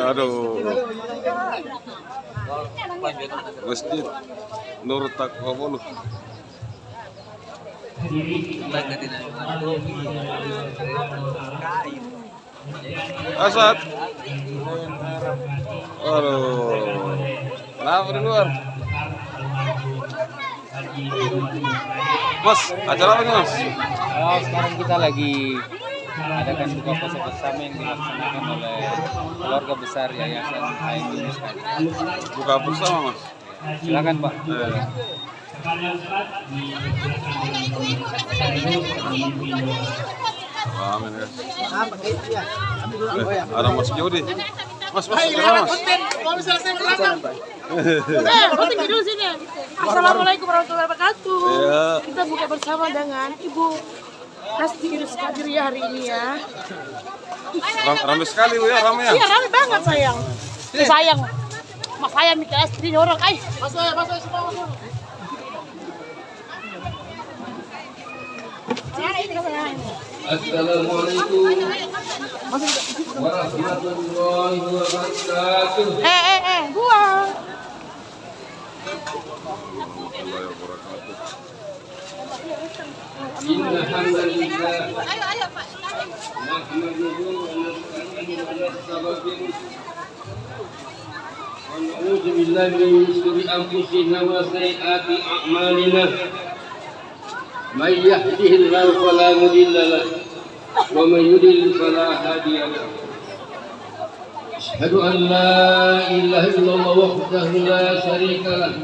Aduh. Masjid Nurul Taqwa 10. Asad. Aduh. Kenapa di luar? Mas, acara apa nih, Mas? Oh, sekarang kita lagi adakan buka puasa bersama yang dilaksanakan oleh keluarga besar Yayasan Ain Yunus Kadi. Buka bersama, Mas. Silakan, Pak. Amin, guys. Ada Mas Jody. Mas, kenapa, Mas? Roti dulu sini. Assalamualaikum warahmatullahi wabarakatuh. Iya. Kita buka bersama dengan Ibu Asti Yunus Kadir ya hari ini ya. Ramai sekali, Bu ya, ramai ya. Iya ramai banget sayang. Sayang. Mas saya mikir Asti orang ay. Masuk semua masuk. Assalamualaikum warahmatullahi wabarakatuh. Buang. Inna hamdalillah. Ayo Pak. Nahmaduhu wa nasta'inuhu wa nastaghfiruh. Wa na'udzu billahi min shururi anfusina wa sayyiati a'malina. Man yahdihillahu fala mudilla lahu wa man yudlil fala hadiya lahu. Asyhadu an la ilaha illallah wahdahu la syarika lahu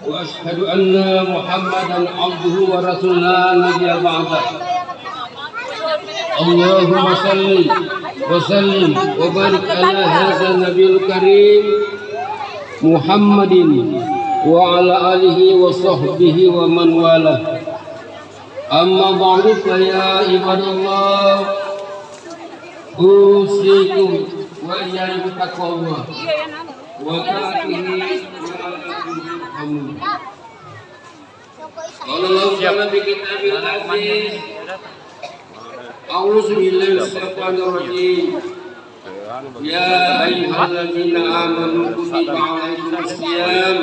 wa asyhadu anna Muhammadan abduhu wa rasuluhu la nabiyya ba'dahu. Allahumma salli wa sallim wa barik ala hadzal nabiyil karim Muhammadin wa ala alihi wa sahbihi wa man wala. Amma ba'du fa ya ibadallah usikum wa iyyakum taqwallah wa ta'atihi Allah ta'ala bi kitabil aziz. A'udzu billahi minasyaitonir rajim. Ya ayyuhalladzina amanu kutiba 'alaikumus shiyam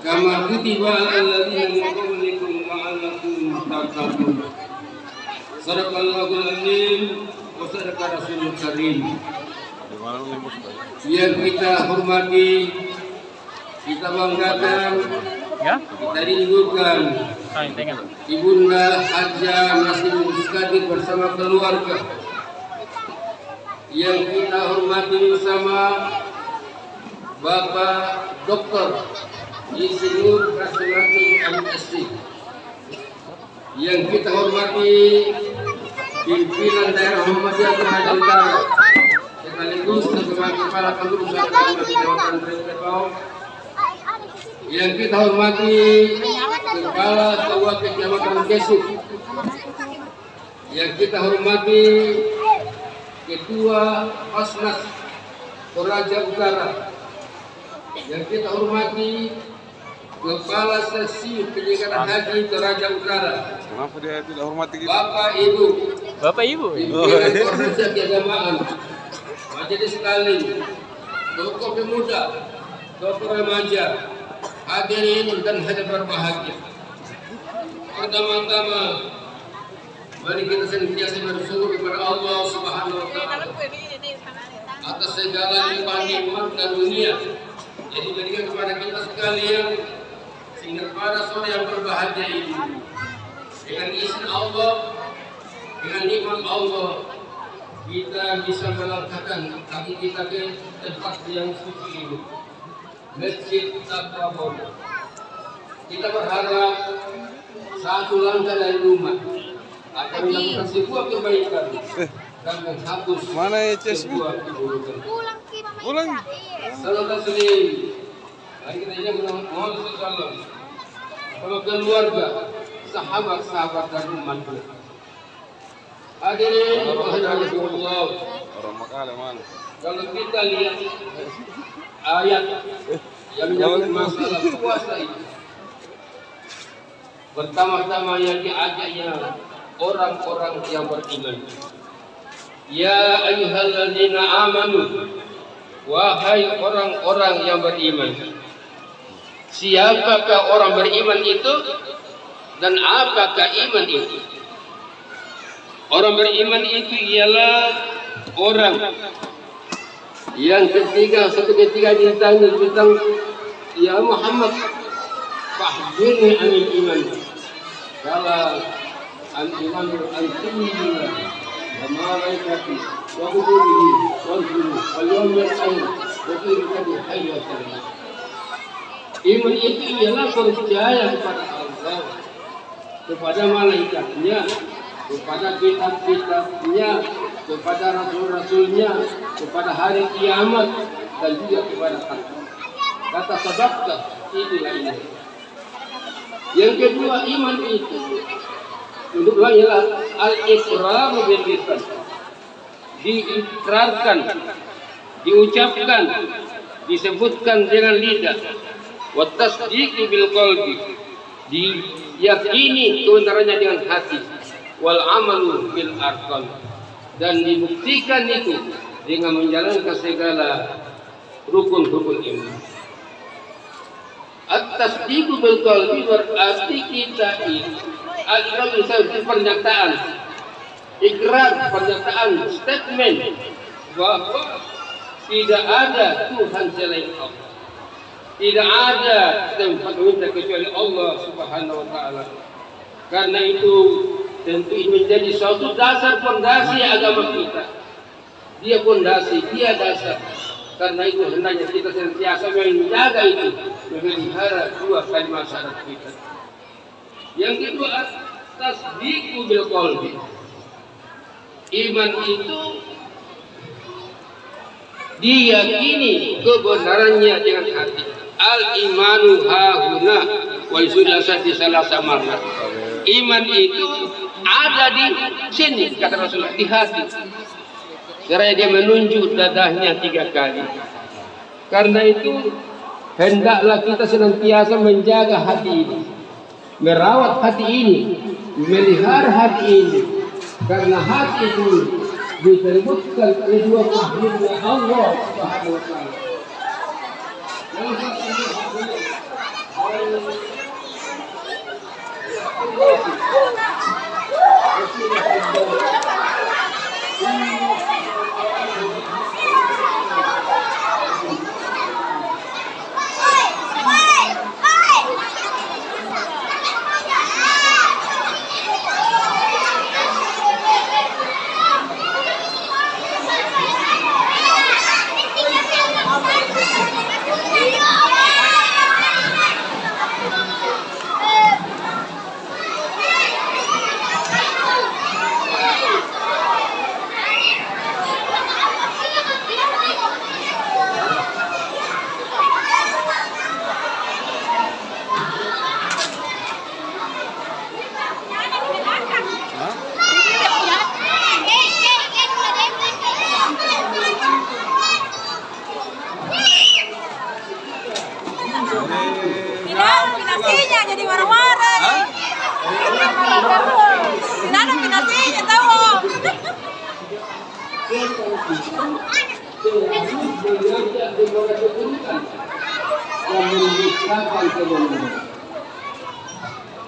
kama kutiba 'alal ladzina min qablikum la'allakum tattaqun. Sadaqallahul azim wa sadaqa rasulul karim. Yang kita hormati, kita banggakan, kita rindukan Ibunda Hajjah Nasir Yunus Kadi bersama keluarga. Yang kita hormati bersama Bapak Dr. Insinyur Rasulatul MSc. Yang kita hormati pimpinan daerah Muhammadiyah Toraja Utara sekaligus ketua kepala pengurus Kecamatan Trepau. Yang kita hormati kepala ketua Kecamatan Kesuk. Yang kita hormati ketua Pasnas Toraja Utara. Yang kita hormati kepala stasiun penyelenggara haji Toraja Utara. Kenapa dia tidak hormati kita? Bapak Ibu, pimpinan koordinasi keagamaan, majelis sekali, tokoh pemuda, tokoh remaja, hadirin dan hadirat berbahagia. Pertama-tama, mari kita senantiasa bersyukur kepada Allah Subhanahu wa Ta'ala atas segala nikmat dan dunia yang diberikan kepada kita sekalian, sehingga pada sore yang berbahagia ini dengan izin Allah, dengan nikmat Allah, kita bisa melangkahkan kaki kita ke tempat yang suci ini, Masjid Taqwa. Kita berharap satu langkah dari rumah akan melakukan sebuah kebaikan dan menghapus sebuah keburukan. Pulang. Salam taslim. Mari kita ingat Muhammad SAW sama keluarga, sahabat-sahabat dan umat. Hadirin Allah. Kalau kita lihat ayat yang menyangkut masalah puasa ini, Pertama-tama yang diajaknya orang-orang yang beriman. Ya ayyuhalladzina amanu, wahai orang-orang yang beriman. Siapakah orang beriman itu dan apakah iman itu? Orang beriman itu ialah orang yang satu ketika ditanya tentang ya Muhammad, fahjirni anil iman. Kala al-iman al-tumina wa malaikati wa kutubihi wa rusulihi wal yawmil akhir wa qiyamati hayyatan. Iman itu ialah percaya kepada Allah, kepada malaikatnya, kepada kitab-kitabnya, kepada rasul-rasulnya, kepada hari kiamat, dan juga kepada kata sababkah, itulah iman. Yang kedua, iman itu untuk ialah al-iqrar bil lisan, diikrarkan, diucapkan, disebutkan dengan lidah, wa tasdiq bil qalbi, diyakini kebenarannya dengan hati, wal amalu bil arkan, dan dibuktikan itu dengan menjalankan segala rukun-rukun iman. At-tasdiq bil qalbi berarti kita ini al-ikrar itu pernyataan, ikrar, pernyataan, statement bahwa tidak ada Tuhan selain Allah, tidak ada tempat meminta kecuali Allah Subhanahu wa taala. Karena itu tentu ini menjadi suatu dasar fondasi agama kita. Dia fondasi, dia dasar. Karena itu hendaknya kita senantiasa menjaga itu, memelihara dua kalimat syahadat kita. Yang kedua, tasdiqu bil qalbi. Iman itu diyakini kebenarannya dengan hati. Al-imanu hahuna wa sudah salah sama. Iman itu ada di sini, kata Rasulullah, di hati. Karena dia menunjuk dadahnya 3 kali. Karena itu hendaklah kita senantiasa menjaga hati ini, merawat hati ini, melihara hati ini. Karena hati itu disebutkan oleh dua makhluknya Allah Subhanahu wa taala. Pinasinya jadi marah-marah nih. Gimana pinasinya tahu?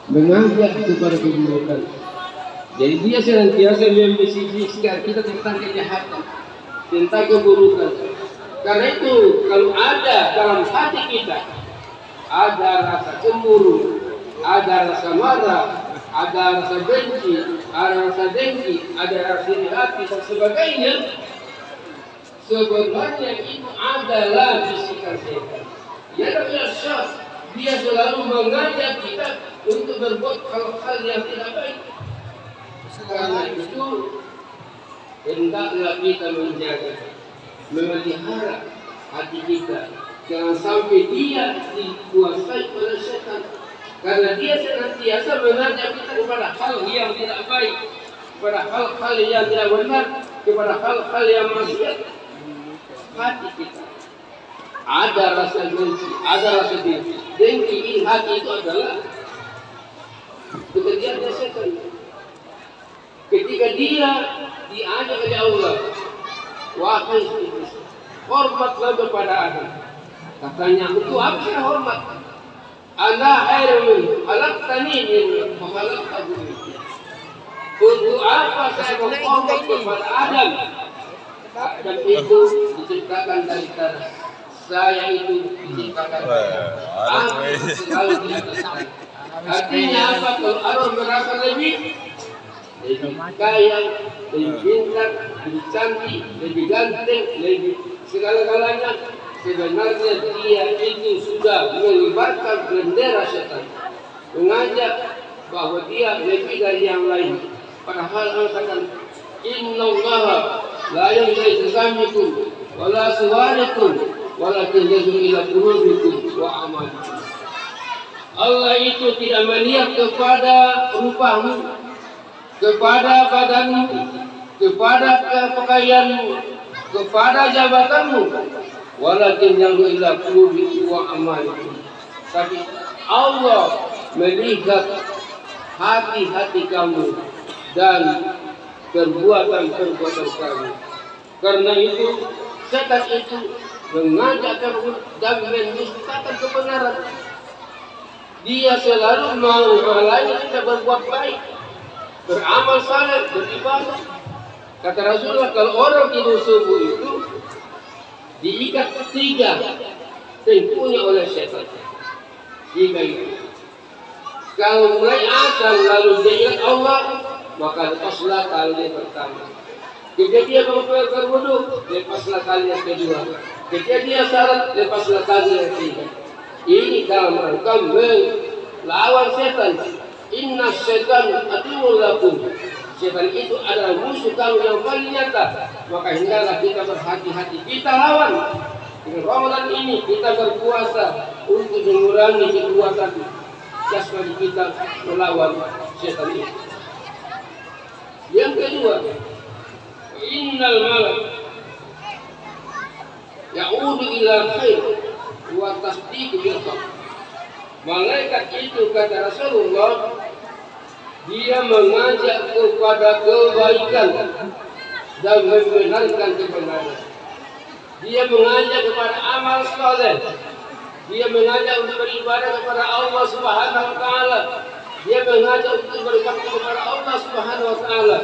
Mengajak kepada keburukan. Jadi dia senantiasa membisikkan kita tentang kejahatan, tentang keburukan. Karena itu kalau ada dalam hati kita ada rasa cemburu, ada rasa marah, ada rasa benci, ada rasa dengki, ada rasa iri hati dan sebagainya, sebenarnya itu adalah bisikan setan. Ya biasa, dia selalu mengajak kita untuk berbuat hal-hal yang tidak baik. Karena itu hendaklah kita menjaga, memelihara hati kita. Jangan sampai dia dikuasai oleh setan. Karena dia senantiasa mengajak kita kepada hal yang tidak baik, kepada hal-hal yang tidak benar, kepada hal-hal yang maksiat. Hati kita ada rasa benci, ada rasa dengki. Dengki ini hati itu adalah pekerjaannya setan. Ketika dia diajak oleh Allah, wahai iblis, hormatlah kepada Adam. Katanya, untuk apa saya hormat? Ana khairun khalaqtani min wa khalaqtahu min. Untuk apa saya menghormat kepada Adam? Adam itu diciptakan dari tanah. Saya itu diciptakan selalu di atas tanah. Artinya apa? Kalau orang merasa lebih kaya, lebih pintar, lebih cantik, lebih ganteng, lebih segala-galanya, sebenarnya dia itu sudah mengibarkan bendera setan, mengajak bahwa dia lebih dari yang lain. Padahal mengatakan Inna Allah la yanzuru samikum wala suwarikum walakin yanzuru ila qulubikum wa amalikum. Allah itu tidak melihat kepada rupamu, kepada badanmu, kepada kepakaianmu, kepada jabatanmu, walakin yanzuru ila qulubikum wa amalikum. Tapi Allah melihat hati-hati kamu dan perbuatan-perbuatan kamu. Karena itu setan itu mengajak kamu dan mendustakan kebenaran. Dia selalu mau menghalangi kita berbuat baik, beramal saleh, beribadah. Kata Rasulullah, kalau orang tidur subuh itu diikat 3 tengkunya oleh setan. 3 itu. Kalau mulai asal lalu dia ingat Allah, maka lepaslah kali pertama. Ketika dia berwudu, lepaslah kali yang kedua. Ketika dia salat, lepaslah kali yang ketiga. Ini dalam rangka melawan setan. Inna setan aduwwun lakum. Setan itu adalah musuh kamu yang paling nyata. Maka hendaklah kita berhati-hati. Kita lawan. Dengan Ramadan ini kita berpuasa untuk mengurangi kekuatan jasmani kita melawan setan itu. Yang kedua, innal malak ya'udu ila khair wa tasdiq bil haq. Malaikat itu kata Rasulullah, dia mengajak kepada kebaikan dan membenarkan kebenaran. Dia mengajak kepada amal saleh. Dia mengajak untuk beribadah kepada Allah Subhanahu wa taala. Dia mengajak untuk berbakti kepada Allah Subhanahu wa taala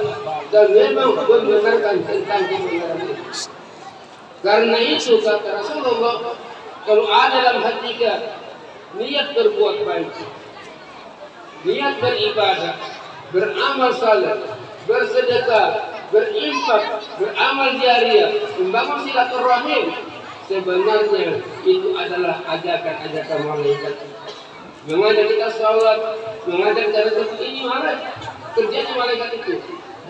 dan memang membenarkan tentang kebenaran itu. Karena itu kata Rasulullah, kalau ada dalam hati kita niat berbuat baik, niat beribadah, beramal saleh, bersedekah, berinfak, beramal jariah, membangun silaturahim, sebenarnya itu adalah ajakan-ajakan malaikat. Mengajak kita sholat, mengajak kita seperti ini, mana kerjanya malaikat itu?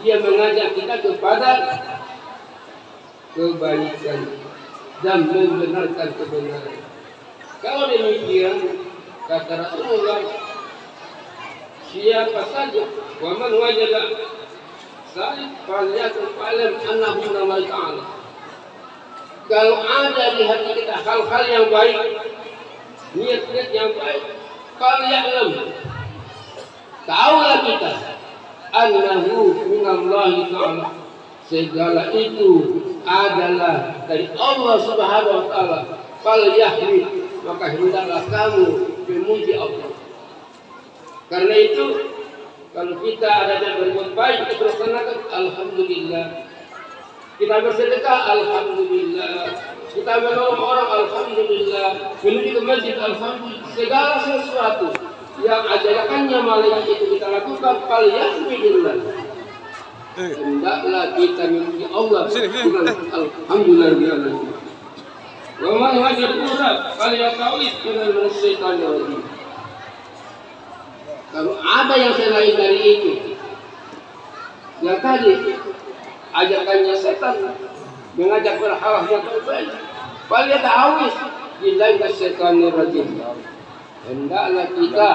Dia mengajak kita kepada kebaikan dan membenarkan kebenaran. Kalau demikian, kata Rasulullah, siapa saja waman wajada salih falyakul alam annahu minallah ta'ala. Kalau ada di hati kita hal-hal yang baik, niat-niat yang baik, falyakul, tahulah kita annahu minallah ta'ala, segala itu adalah dari Allah Subhanahu wa taala. Falyahmid, maka hendaklah kamu memuji Allah. Karena itu kalau kita ada yang berbuat baik, kita bersenang, alhamdulillah. Kita bersedekah, alhamdulillah. Kita menolong orang, alhamdulillah. Menuju ke masjid, alhamdulillah. Segala sesuatu yang ajakannya malaikat itu kita lakukan, falyahmidillah. Hendaklah kita memuji Allah dengan alhamdulillah. Wa man wajada falyata'awidz minal syaitanir rajim. Kalau ada yang selain dari itu, yang tadi ajakannya setan mengajak berhal yang terbaik, falyata'awidz billahi minasyaitonir rajim. Hendaklah kita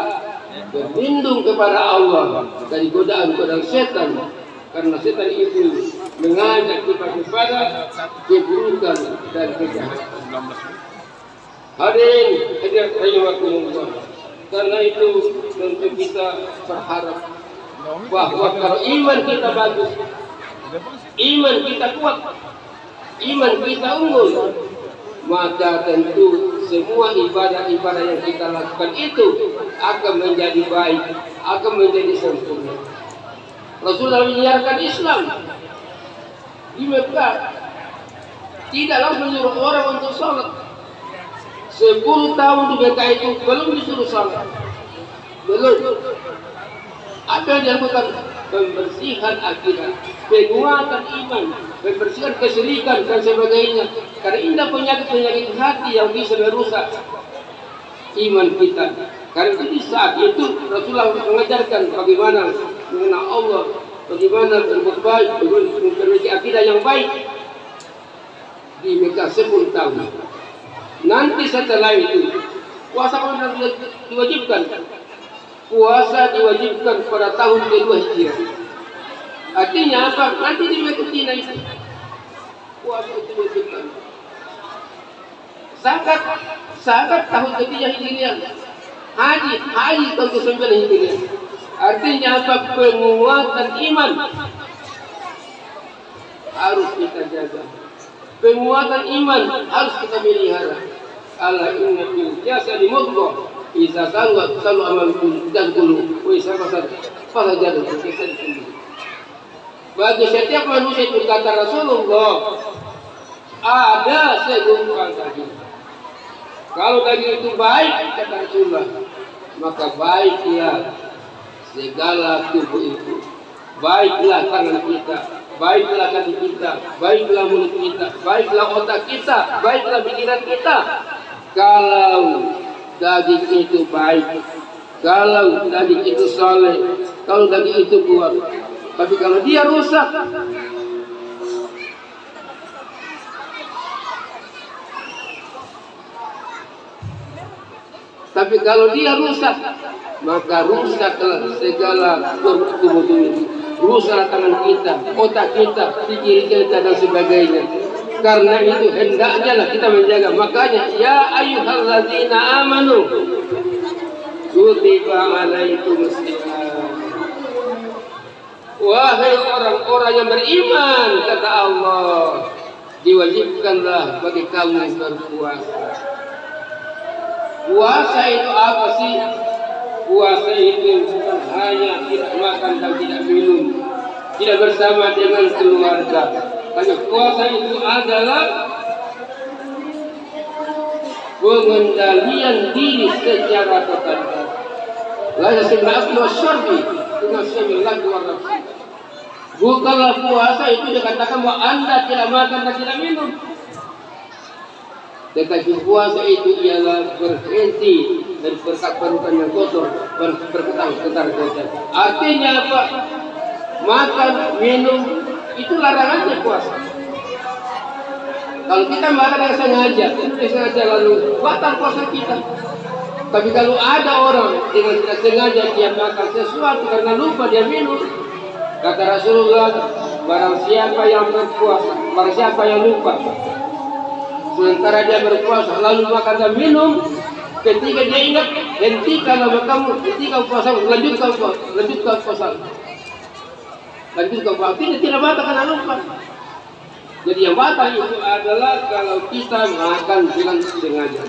berlindung kepada Allah dari godaan-godaan setan, karena setan itu mengajak kita kepada keburukan dan kejahatan. Hadirin, hadirat rahimakumullah. Karena itu tentu kita berharap bahwa kalau iman kita bagus, iman kita kuat, iman kita unggul, maka tentu semua ibadah-ibadah yang kita lakukan itu akan menjadi baik, akan menjadi sempurna. Rasulullah menyiarkan Islam di Mekah, tidak langsung menyuruh orang untuk sholat. 10 tahun di Mekah itu belum disuruh sholat, belum. Apa yang dilakukan? Pembersihan akidah, penguatan iman, pembersihan kesyirikan dan sebagainya. Karena indah penyakit-penyakit hati yang bisa merusak iman kita. Karena itu di saat itu Rasulullah mengajarkan bagaimana mengenal Allah, bagaimana berbuat baik, bagaimana memperbaiki akidah yang baik di Mekah 10 tahun. Nanti setelah itu puasa diwajibkan. Puasa diwajibkan pada tahun kedua Hijriah. Artinya apa? Nanti di Medina itu puasa itu diwajibkan. Zakat tahun ketiga Hijriah. Haji tahun ke-9 Hijriah. Artinya apa? Penguatan iman harus kita jaga. Penguatan iman harus kita pelihara. Ala inna fil jasadi mudghah idza salat salu amalkum tadkhulu wa idza fasad fasajadu. Bagi setiap manusia itu kata Rasulullah ada segumpal daging. Kalau daging itu baik kata Rasulullah, maka baiklah segala tubuh itu. Baiklah tangan kita, baiklah kaki kita, baiklah mulut kita, baiklah otak kita, baiklah pikiran kita. Kalau daging itu baik, kalau daging itu saleh, kalau daging itu kuat. Tapi kalau dia rusak, maka rusaklah segala tubuh ini. Rusaklah tangan kita, otak kita, pikiran kita dan sebagainya. Karena itu hendaknya kita menjaga. Makanya ya ayyuhalladzina amanu kutiba alaikumusiyam. Wahai orang-orang yang beriman, kata Allah, diwajibkanlah bagi kamu berpuasa. Puasa itu apa sih? Puasa itu bukan hanya tidak makan dan tidak minum, tidak bersama dengan keluarga. Karena puasa itu adalah pengendalian diri secara total. La yasimna aklu wasyarbi, kuna syamillah wa nafsi. Bukanlah puasa itu dikatakan bahwa Anda tidak makan dan tidak minum. Tetapi puasa itu ialah berhenti dari perkatakan yang kotor, berkata kotor. Artinya apa? Makan, minum, itu larangannya puasa. Kalau kita makan dengan sengaja lalu batal puasa kita. Tapi kalau ada orang dengan tidak sengaja dia makan sesuatu karena lupa dia minum, kata Rasulullah, barang siapa yang berpuasa, barang siapa yang lupa, sementara dia berpuasa lalu makan dan minum, ketika dia ingat, hentikanlah kamu, hentikan puasa, lanjutkan puasa. Artinya tidak batal karena lupa. Jadi yang batal itu adalah kalau kita makan dengan sengaja.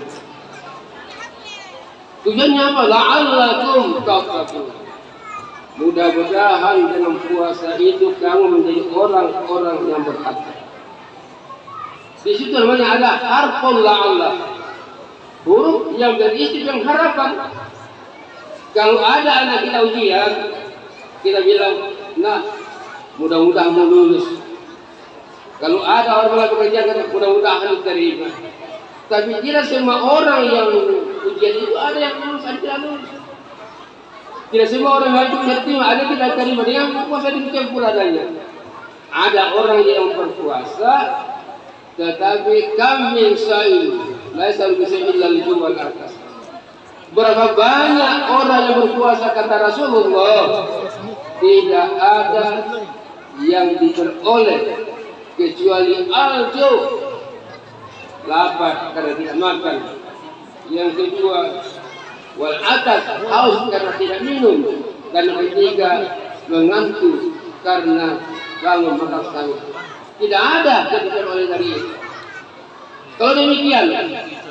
Tujuannya apa? La'allakum tattaqun. Mudah-mudahan dengan puasa itu kamu menjadi orang-orang yang bertakwa. Di situ namanya ada harful la'allah, huruf yang berisi yang harapan. Kalau ada anak kita ujian, kita bilang, nah, mudah-mudahan mau lulus. Kalau ada orang melakukan pekerjaan, mudah-mudahan diterima. Tapi tidak semua orang yang ujian itu ada yang lulus, ada yang lulus. Tidak semua orang yang diterima, ada tidak terima. Dengan puasa demikian pula adanya. Ada orang yang berpuasa, tetapi kami sa'i, laisa bisa illa al-jum wal atas. Berapa banyak orang yang berpuasa kata Rasulullah, tidak ada yang diperoleh kecuali aljo, lapar karena tidak makan. Yang kedua, wal atas haus karena tidak minum, dan ketiga mengantuk karena bangun makan sahur. Tidak ada ketentuan oleh dari itu. Kalau demikian,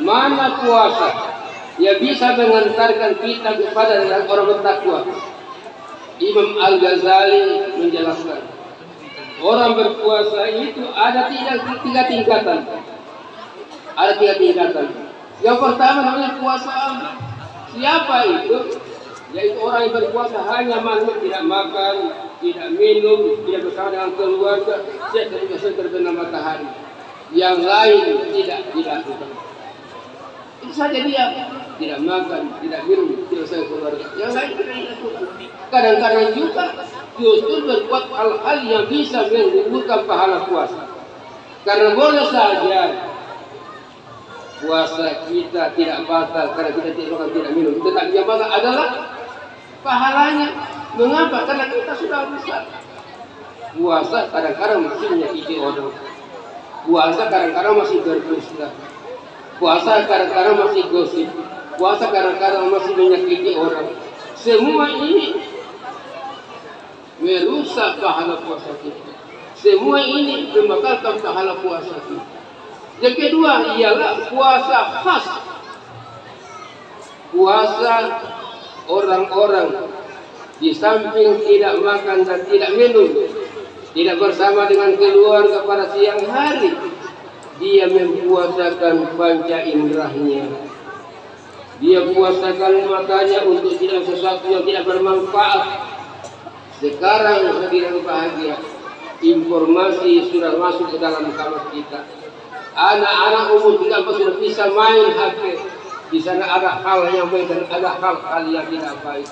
mana puasa yang bisa mengantarkan kita kepada orang bertakwa? Imam Al-Ghazali menjelaskan, orang berpuasa itu ada tiga tingkatan. Ada tiga tingkatan. Yang pertama namanya puasa. Siapa itu? Yaitu orang yang berpuasa hanya makan, tidak makan, tidak minum, tidak bersama dengan keluarga, ketika terbenam matahari. Yang lain tidak dilakukan. Itu saja dia, tidak makan, tidak minum, tidak bersama keluarga. Yang lain tidak dilakukan. Kadang-kadang juga justru berbuat hal-hal yang bisa menggugurkan pahala puasa. Karena boleh saja puasa kita tidak batal karena kita tidak makan, tidak minum. Tetapi yang batal adalah pahalanya. Mengapa? Karena kita sudah besar. Puasa kadang-kadang masih menyakiti orang. Puasa kadang-kadang masih berdusta. Puasa kadang-kadang masih gosip. Puasa kadang-kadang masih menyakiti orang. Semua ini merusak pahala puasa kita. Semua ini membatalkan pahala puasa kita. Yang kedua ialah puasa khas. Puasa orang-orang di samping tidak makan dan tidak minum, tidak bersama dengan keluarga pada siang hari, dia mempuasakan panca inderahnya. Dia puasakan matanya untuk tidak sesuatu yang tidak bermanfaat. Sekarang tidak bahagia, informasi sudah masuk ke dalam kamar kita. Anak-anak umur 3 sudah bisa main HP. Di sana ada hal yang baik dan ada hal-hal yang tidak baik.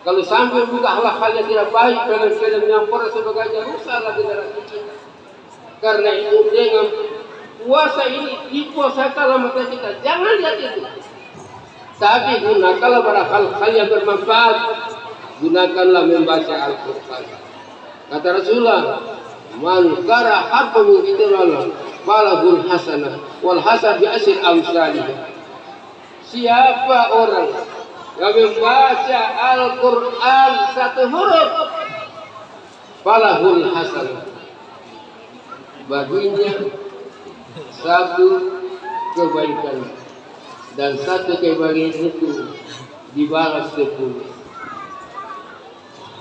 Kalau sampai buka hal-hal yang tidak baik, film-film yang pernah sebagainya rusaklah generasi kita. Karena itu dengan puasa ini dipuasakanlah mata kita. Jangan lihat itu. Tapi gunakanlah pada hal-hal yang bermanfaat. Gunakanlah membaca Al-Quran. Kata Rasulullah, man qara harfa min kitabillah falahul hasanah wal hasan bi asyri amsalih. Siapa orang yang membaca Al-Quran satu huruf, falahul hasanah, baginya satu kebaikan, dan satu kebaikan itu dibalas 10.